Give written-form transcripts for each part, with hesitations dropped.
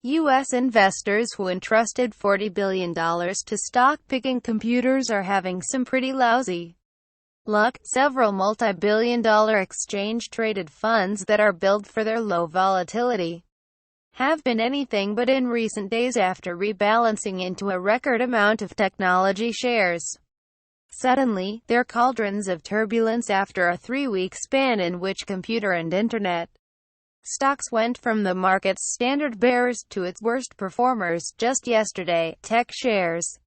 U.S. investors who entrusted $40 billion to stock-picking computers are having some pretty lousy luck. Several multi-billion-dollar exchange-traded funds that are built for their low volatility have been anything but in recent days after rebalancing into a record amount of technology shares. Suddenly, they're cauldrons of turbulence after a 3-week span in which computer and internet stocks went from the market's standard bearers to its worst performers. Just yesterday, tech shares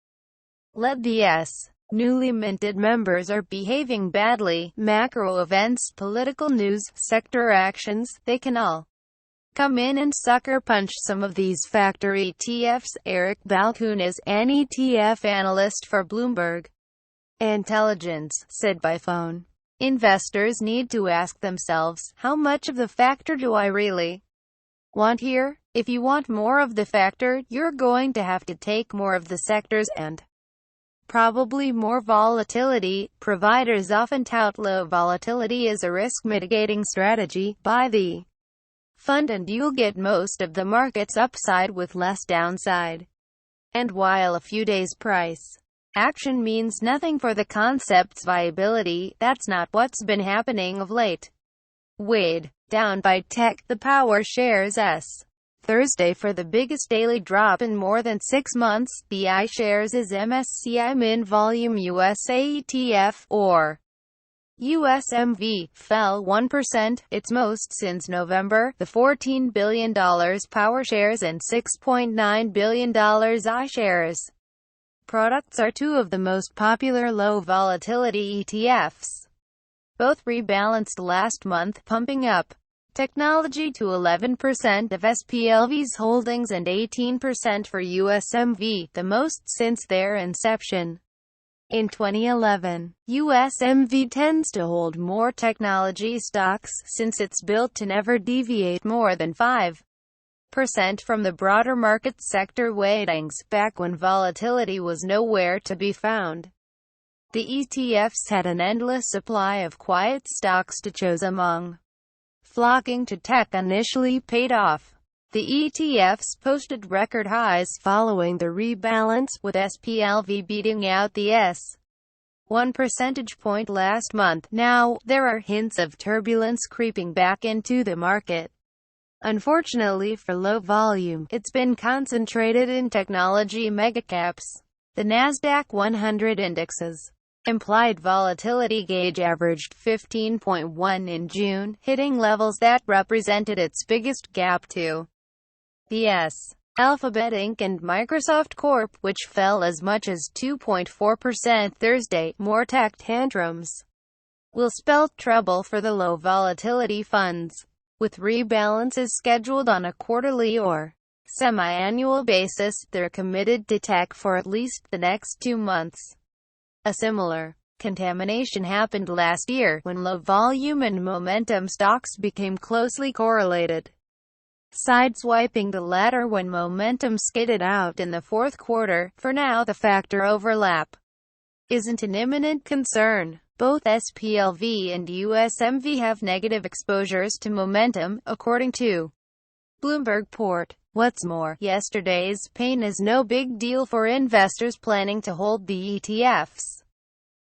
led the newly minted members are behaving badly. Macro events, political news, sector actions, they can all come in and sucker punch some of these factor ETFs. Eric Balcoon is an ETF analyst for Bloomberg Intelligence, said by phone. Investors need to ask themselves, how much of the factor do I really want here? If you want more of the factor, you're going to have to take more of the sectors and probably more volatility. Providers often tout low volatility as a risk mitigating strategy. Buy the fund and you'll get most of the market's upside with less downside. And while a few days' price action means nothing for the concept's viability, that's not what's been happening of late. Weighed down by tech, the power shares Thursday for the biggest daily drop in more than 6 months. The iShares is MSCI Min Volume USA ETF, or USMV, fell 1%, its most since November. The $14 billion power shares and $6.9 billion iShares products are two of the most popular low-volatility ETFs. Both rebalanced last month, pumping up technology to 11% of SPLV's holdings and 18% for USMV, the most since their inception in 2011. USMV tends to hold more technology stocks, since it's built to never deviate more than 5% from the broader market sector weightings, back when volatility was nowhere to be found. The ETFs had an endless supply of quiet stocks to choose among. Flocking to tech initially paid off. The ETFs posted record highs following the rebalance, with SPLV beating out the 1 percentage point last month. Now, there are hints of turbulence creeping back into the market. Unfortunately for low volume, it's been concentrated in technology megacaps. The Nasdaq 100 index's implied volatility gauge averaged 15.1 in June, hitting levels that represented its biggest gap to the Alphabet Inc. and Microsoft Corp., which fell as much as 2.4% Thursday. More tech tantrums will spell trouble for the low volatility funds, with rebalances scheduled on a quarterly or semi-annual basis. They're committed to tech for at least the next 2 months. A similar contamination happened last year, when low volume and momentum stocks became closely correlated, sideswiping the latter when momentum skidded out in the fourth quarter. For now, the factor overlap isn't an imminent concern. Both SPLV and USMV have negative exposures to momentum, according to Bloomberg Port. What's more, yesterday's pain is no big deal for investors planning to hold the ETFs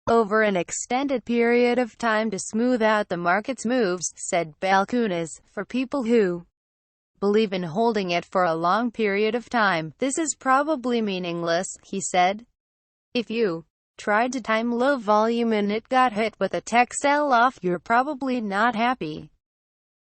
over an extended period of time to smooth out the market's moves, said Balcoon. For people who believe in holding it for a long period of time, this is probably meaningless, he said. If you tried to time low volume and it got hit with a tech sell-off, you're probably not happy.